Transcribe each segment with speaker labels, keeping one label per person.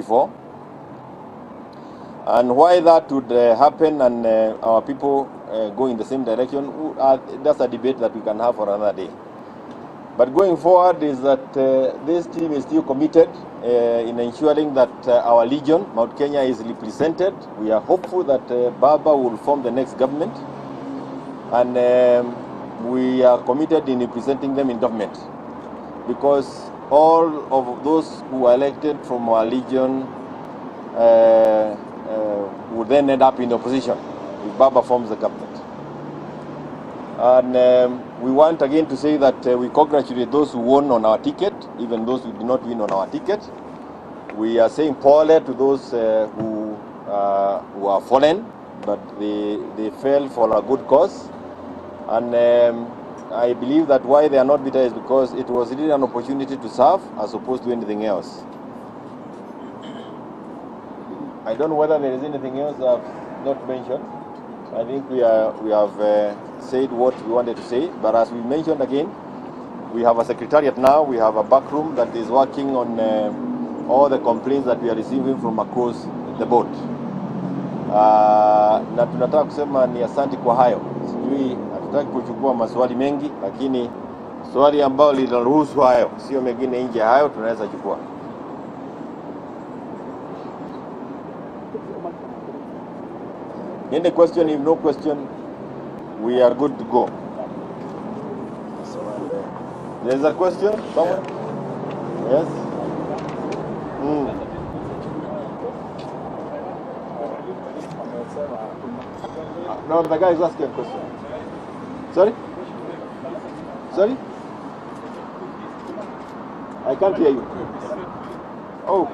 Speaker 1: before. And why that would happen and our people go in the same direction, that's a debate that we can have for another day. But going forward is that this team is still committed in ensuring that our legion, Mount Kenya, is represented. We are hopeful that Baba will form the next government, and we are committed in representing them in government, because all of those who are elected from our legion would then end up in opposition if Baba forms the government. And we want again to say that we congratulate those who won on our ticket, even those who did not win on our ticket. We are saying pole to those who are fallen, but they fell for a good cause. And I believe that why they are not bitter is because it was really an opportunity to serve as opposed to anything else. I don't know whether there is anything else I've not mentioned. I think we have said what we wanted to say, but as we mentioned again, we have a secretariat now. We have a back room that is working on all the complaints that we are receiving from across the board. Na tunataka kusema ni asante kwa hayo. Sijui hatutaki kuchukua maswali mengi, lakini swali ambalo linaruhusu hayo, sio mengine nje hayo, tunaweza chukua. Any question? If no question, we are good to go. There's a question? Someone? Yes? No, the guy is asking a question. Sorry? Sorry? I can't hear you. Oh.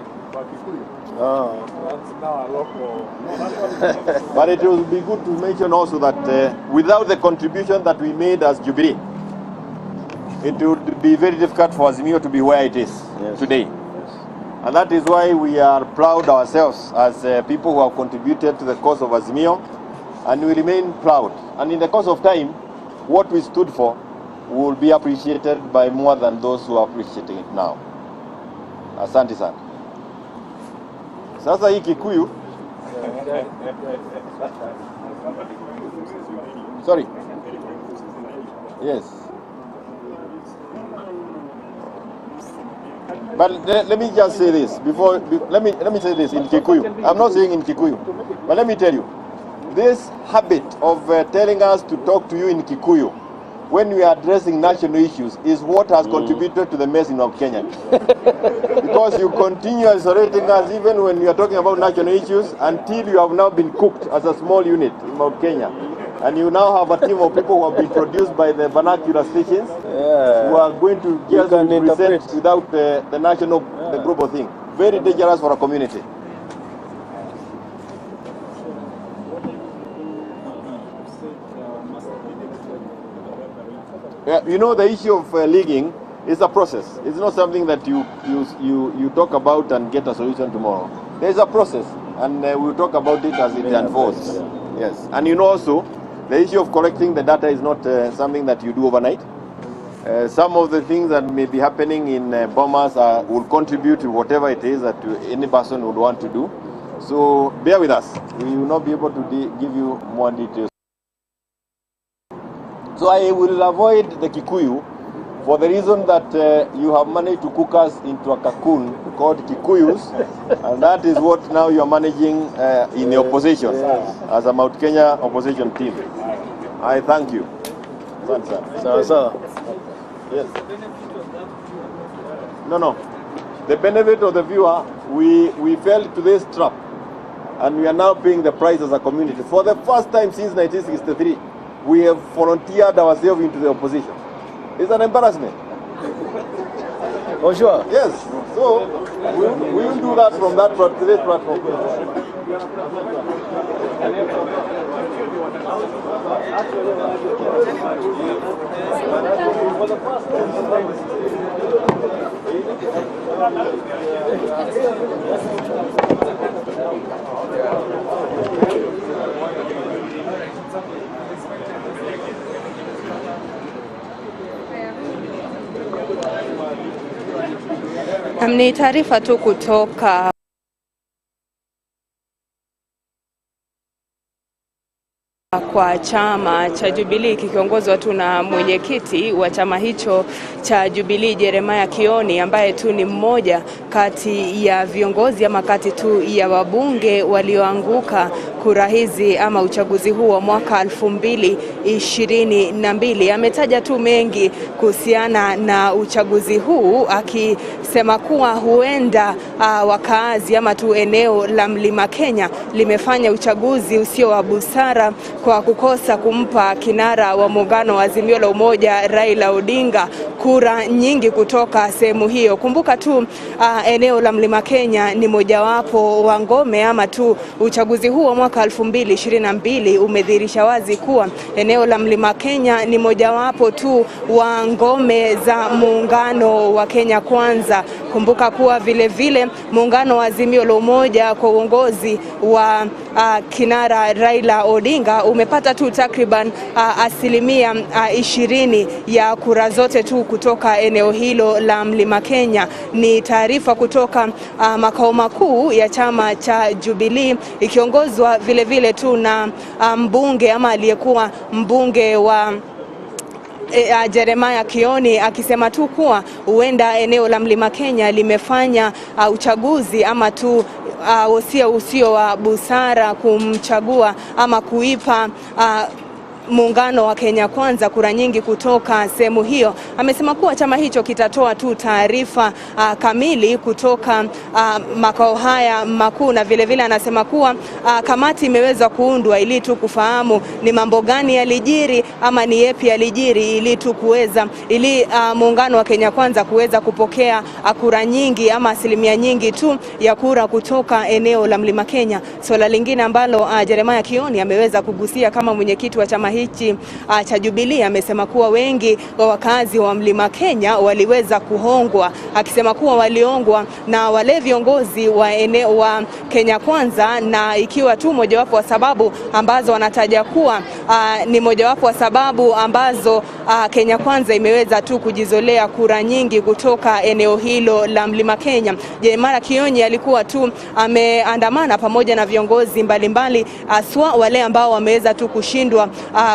Speaker 1: But it will be good to mention also that without the contribution that we made as Jubilee, it would be very difficult for Azimio to be where it is today. Yes. And that is why we are proud ourselves as people who have contributed to the cause of Azimio, and we remain proud. And in the course of time, what we stood for will be appreciated by more than those who are appreciating it now. Asante sana. Sasa hii Kikuyu. Sorry. Yes. But let me just say this before. Let me say this in Kikuyu. I'm not saying in Kikuyu, but let me tell you, this habit of telling us to talk to you in Kikuyu when we are addressing national issues is what has contributed to the mess in Mount Kenya. Because you continue isolating us even when we are talking about national issues until you have now been cooked as a small unit in Mount Kenya. And you now have a team of people who have been produced by the vernacular stations who are going to just present without the national, the global thing. Very dangerous for a community. You know, the issue of leaguing is a process. It's not something that you talk about and get a solution tomorrow. There's a process, and we'll talk about it as it unfolds. Yes, and you know also, the issue of collecting the data is not something that you do overnight. Some of the things that may be happening in Bomas will contribute to whatever it is that any person would want to do. So bear with us. We will not be able to give you more details. So I will avoid the Kikuyu for the reason that you have managed to cook us into a cocoon called Kikuyus, and that is what now you are managing in the opposition as a Mount Kenya opposition team. I thank you. Sir. Yes. No. The benefit of the viewer, we fell to this trap, and we are now paying the price as a community. For the first time since 1963, we have volunteered ourselves into the opposition. It's an embarrassment.
Speaker 2: Oh, sure.
Speaker 1: Yes. So, we will do that from this platform.
Speaker 3: Ni taarifa tu kutoka Kwa chama cha Jubilee kikiongozwa tu na mwenyekiti wa chama hicho cha Jubilee Jeremiah Kioni, ambaye tu ni mmoja kati ya viongozi ama kati tu ya wabunge walioanguka kura hizi ama uchaguzi huu wa mwaka 2022. Ametaja tu mengi kuhusiana na uchaguzi huu, akisema kuwa huenda wakaazi ama tu eneo la Mlima Kenya limefanya uchaguzi usio wa busara kwa kukosa kumpa kinara wa muungano wa Azimio la Umoja Raila Odinga kura nyingi kutoka sehemu hiyo. Kumbuka tu eneo la Mlima Kenya ni mojawapo wa ngome ama tu uchaguzi huu wa mwaka 2022 umedhihirisha wazi kuwa eneo la Mlima Kenya ni mojawapo tu wa ngome za muungano wa Kenya Kwanza. Kumbuka kuwa vile vile muungano wa Azimio la Umoja kwa uongozi wa kinara Raila Odinga umepata tu takriban asilimia 20 ya kura zote tu kutoka eneo hilo la Mlima Kenya. Ni taarifa kutoka makao makuu ya chama cha Jubilee, ikiongozwa vile vile tu na mbunge ama aliyekuwa mbunge wa Jeremiah Kioni, akisema tu kuwa huenda eneo la Mlima Kenya limefanya uchaguzi ama tu usio wa busara kumchagua ama kuipa muungano wa Kenya Kwanza kura nyingi kutoka sehemu hiyo. Amesema kuwa chama hicho kitatoa tu taarifa kamili kutoka makao haya makuu, na vile vile anasema kuwa kamati imeweza kuundwa ili tu kufahamu ni mambo gani yalijiri ama ni yapi yalijiri ili muungano wa Kenya Kwanza kuweza kupokea kura nyingi ama asilimia nyingi tu ya kura kutoka eneo la Mlima Kenya. Swala lingine ambalo Jeremiah Kioni ameweza kugusia kama mwenyekiti wa chama hichi cha Jubilee, amesema kuwa wengi wa wakazi wa Mlima Kenya waliweza kuhongwa, akisema kuwa waliongwa na wale viongozi wa eneo wa Kenya Kwanza, na ikiwa tu mojawapo wa sababu ambazo wanataja kuwa ni mojawapo wa sababu ambazo Kenya Kwanza imeweza tu kujizolea kura nyingi kutoka eneo hilo la Mlima Kenya. Jeremiah Kioni alikuwa tu ameandamana pamoja na viongozi mbalimbali, aswa wale ambao wameweza tu kushindwa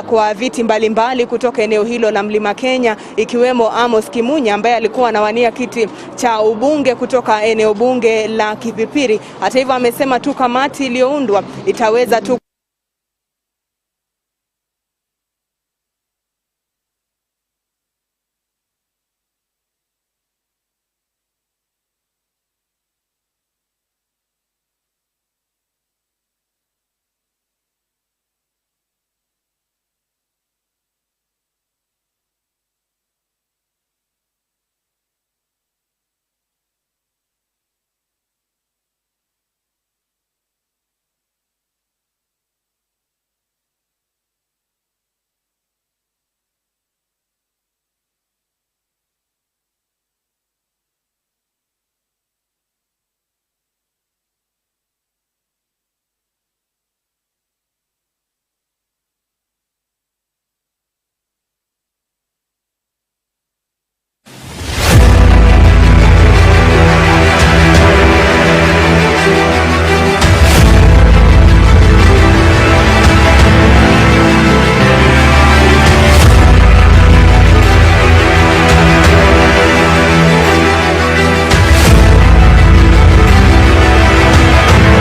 Speaker 3: kwa viti mbalimbali kutoka eneo hilo la Mlima Kenya, ikiwemo Amos Kimunya ambaye alikuwa anawania kiti cha ubunge kutoka eneo bunge la Kipipiri. Hata hivyo amesema tu kamati iliyoundwa itaweza tu